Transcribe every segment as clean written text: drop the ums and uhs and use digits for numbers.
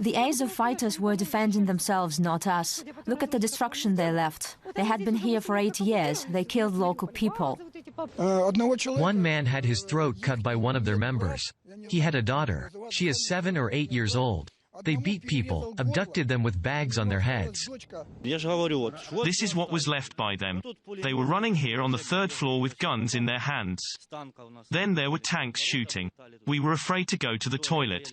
The Azov fighters were defending themselves, not us. Look at the destruction they left. They had been here for 8 years. They killed local people. One man had his throat cut by one of their members. He had a daughter. She is 7 or 8 years old. They beat people, abducted them with bags on their heads. This is what was left by them. They were running here on the 3rd floor with guns in their hands. Then there were tanks shooting. We were afraid to go to the toilet.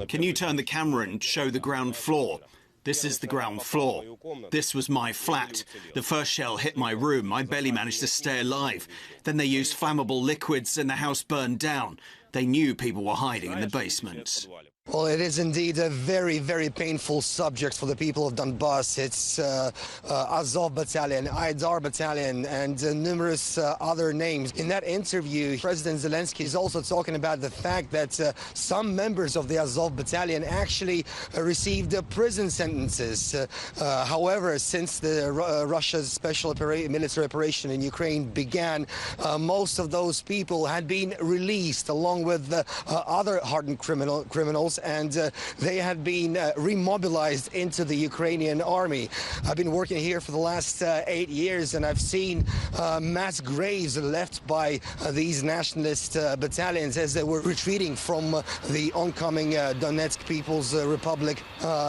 Can you turn the camera and show the ground floor? This is the ground floor. This was my flat. The first shell hit my room. I barely managed to stay alive. Then they used flammable liquids and the house burned down. They knew people were hiding in the basements. Well, it is indeed a very, very painful subject for the people of Donbass. It's Azov battalion, Aidar battalion, and numerous other names. In that interview, President Zelensky is also talking about the fact that some members of the Azov battalion actually received prison sentences. However, since the Russia's special military operation in Ukraine began, most of those people had been released along with other hardened criminals, and they had been remobilized into the Ukrainian army. I've been working here for the last 8 years, and I've seen mass graves left by these nationalist battalions as they were retreating from the oncoming Donetsk People's Republic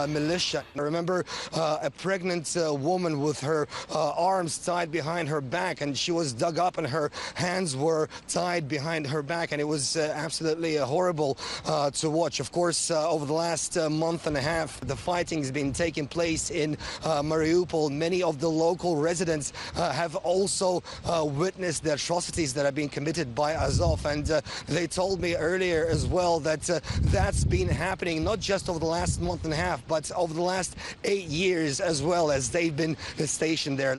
militia. I remember a pregnant woman with her arms tied behind her back, and she was dug up and her hands were tied behind her back, and it was absolutely horrible to watch. Of course, over the last month and a half, the fighting has been taking place in Mariupol. Many of the local residents have also witnessed the atrocities that have been committed by Azov, and they told me earlier as well that that's been happening not just over the last month and a half, but over the last 8 years as well, as they've been stationed there.